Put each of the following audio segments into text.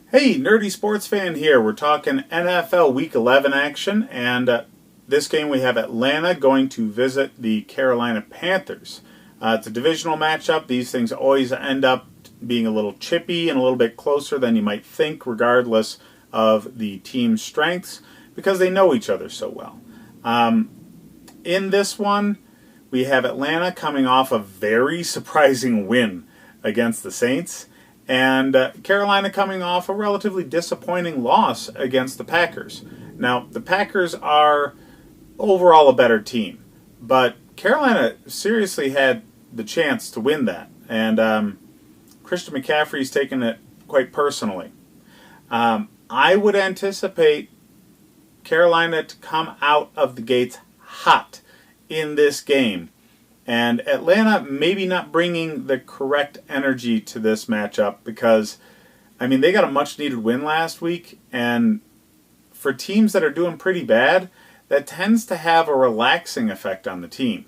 Hey, nerdy sports fan here. We're talking NFL Week 11 action, and this game we have Atlanta going to visit the Carolina Panthers. It's a divisional matchup. These things always end up being a little chippy and a little bit closer than you might think, regardless of the team's strengths, because they know each other so well. In this one, we have Atlanta coming off a very surprising win against the Saints, and Carolina coming off a relatively disappointing loss against the Packers. Now, the Packers are overall a better team, but Carolina seriously had the chance to win that, and Christian McCaffrey's taken it quite personally. I would anticipate Carolina to come out of the gates hot in this game, and Atlanta maybe not bringing the correct energy to this matchup because, they got a much-needed win last week, and for teams that are doing pretty bad, that tends to have a relaxing effect on the team.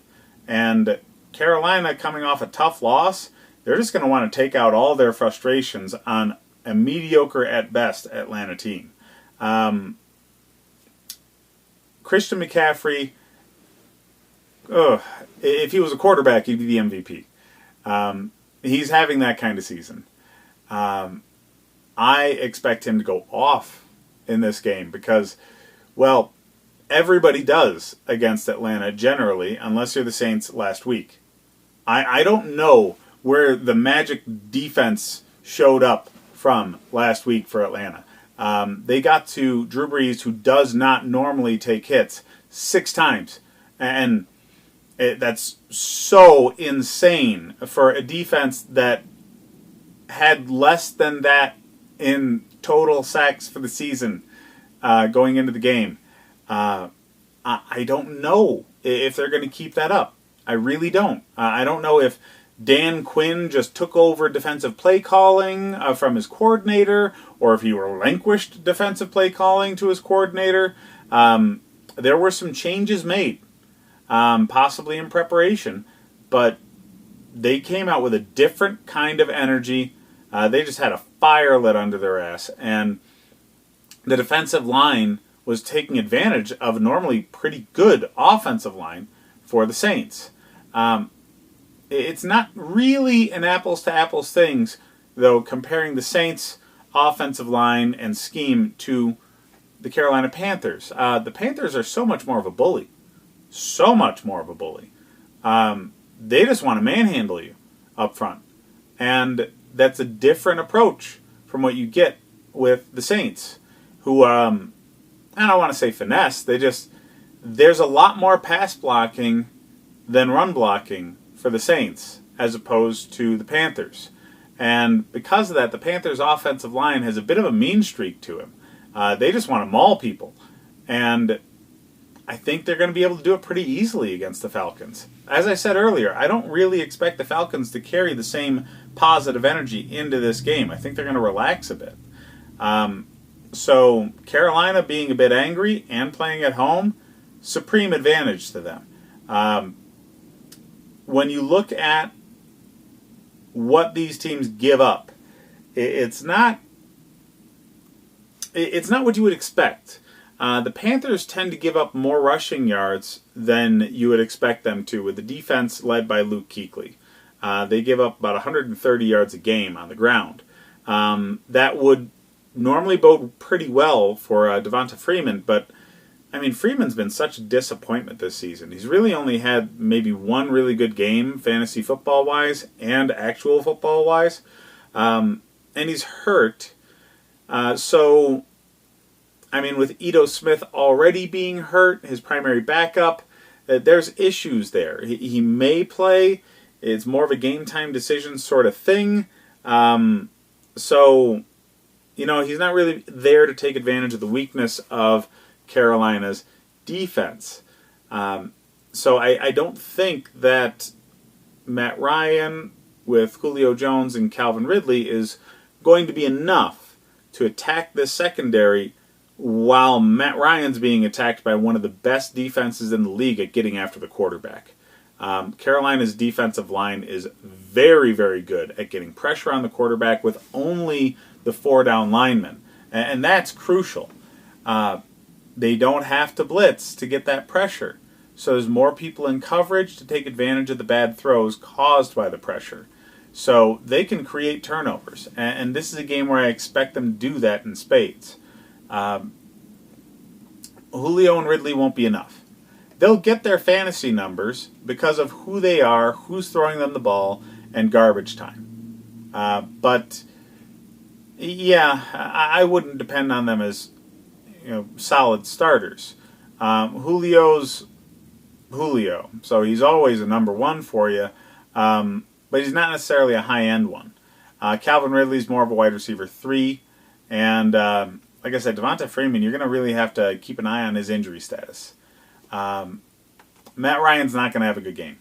And Carolina, coming off a tough loss, they're just going to want to take out all their frustrations on a mediocre at best Atlanta team. Christian McCaffrey, if he was a quarterback, he'd be the MVP. He's having that kind of season. I expect him to go off in this game because, well, everybody does against Atlanta generally, unless you're the Saints last week. I don't know where the magic defense showed up from last week for Atlanta. They got to Drew Brees, who does not normally take hits, 6 times. And that's so insane for a defense that had less than that in total sacks for the season going into the game. I don't know if they're going to keep that up. I really don't. I don't know if Dan Quinn just took over defensive play calling from his coordinator, or if he relinquished defensive play calling to his coordinator. There were some changes made, possibly in preparation, but they came out with a different kind of energy. They just had a fire lit under their ass, and the defensive line was taking advantage of a normally pretty good offensive line for the Saints. It's not really an apples-to-apples thing, though, comparing the Saints' offensive line and scheme to the Carolina Panthers. The Panthers are so much more of a bully. So much more of a bully. They just want to manhandle you up front. And that's a different approach from what you get with the Saints, who, I don't want to say finesse, there's a lot more pass blocking than run blocking for the Saints, as opposed to the Panthers. And because of that, the Panthers' offensive line has a bit of a mean streak to him. They just want to maul people. And I think they're going to be able to do it pretty easily against the Falcons. As I said earlier, I don't really expect the Falcons to carry the same positive energy into this game. I think they're going to relax a bit. So Carolina being a bit angry and playing at home, supreme advantage to them. When you look at what these teams give up, it's not what you would expect. The Panthers tend to give up more rushing yards than you would expect them to, with the defense led by Luke Kuechly. They give up about 130 yards a game on the ground. That would normally bode pretty well for Devonta Freeman, but Freeman's been such a disappointment this season. He's really only had maybe one really good game, fantasy football-wise and actual football-wise. And he's hurt. So, with Ito Smith already being hurt, his primary backup, there's issues there. He may play. It's more of a game-time decision sort of thing. So, he's not really there to take advantage of the weakness of Carolina's defense. So I don't think that Matt Ryan with Julio Jones and Calvin Ridley is going to be enough to attack this secondary while Matt Ryan's being attacked by one of the best defenses in the league at getting after the quarterback. Carolina's defensive line is very, very good at getting pressure on the quarterback with only the 4-down linemen. And that's crucial. They don't have to blitz to get that pressure. So there's more people in coverage to take advantage of the bad throws caused by the pressure. So they can create turnovers. And this is a game where I expect them to do that in spades. Julio and Ridley won't be enough. They'll get their fantasy numbers because of who they are, who's throwing them the ball, and garbage time. But yeah, I wouldn't depend on them as solid starters. Julio's Julio, so he's always a number one for you, but he's not necessarily a high-end one. Calvin Ridley's more of a wide receiver 3, and like I said, Devonta Freeman, you're going to really have to keep an eye on his injury status. Matt Ryan's not going to have a good game.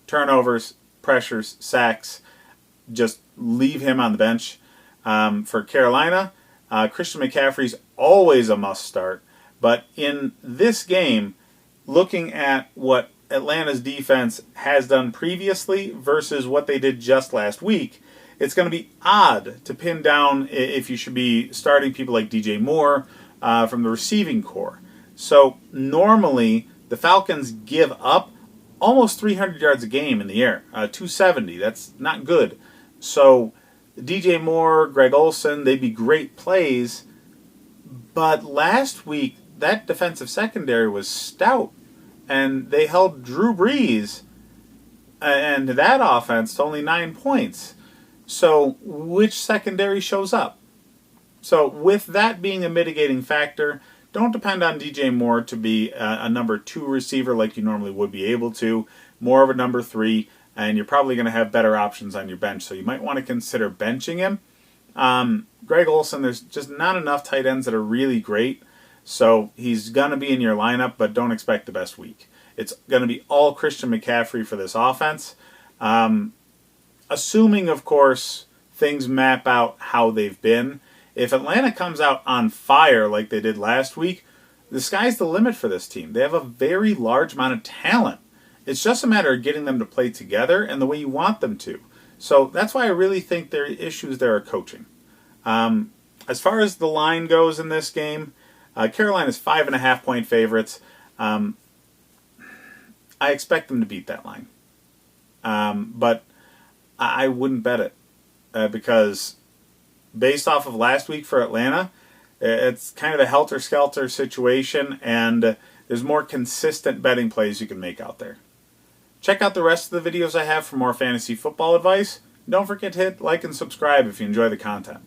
Turnovers, pressures, sacks, just leave him on the bench. For Carolina, Christian McCaffrey's always a must start, but in this game, looking at what Atlanta's defense has done previously versus what they did just last week, it's going to be odd to pin down if you should be starting people like DJ Moore from the receiving core. So normally the Falcons give up almost 300 yards a game in the air, 270. That's not good. So DJ Moore, Greg Olsen, they'd be great plays. But last week, that defensive secondary was stout. And they held Drew Brees and that offense to only 9 points. So which secondary shows up? So with that being a mitigating factor, don't depend on DJ Moore to be a number 2 receiver like you normally would be able to. More of a number 3, and you're probably going to have better options on your bench. So you might want to consider benching him. Greg Olsen, there's just not enough tight ends that are really great. So he's going to be in your lineup, but don't expect the best week. It's going to be all Christian McCaffrey for this offense. Assuming, of course, things map out how they've been. If Atlanta comes out on fire like they did last week, the sky's the limit for this team. They have a very large amount of talent. It's just a matter of getting them to play together and the way you want them to. So that's why I really think their issues there are coaching. As far as the line goes in this game, Carolina's 5.5-point favorites. I expect them to beat that line. But I wouldn't bet it because based off of last week for Atlanta, it's kind of a helter-skelter situation, and there's more consistent betting plays you can make out there. Check out the rest of the videos I have for more fantasy football advice. Don't forget to hit like and subscribe if you enjoy the content.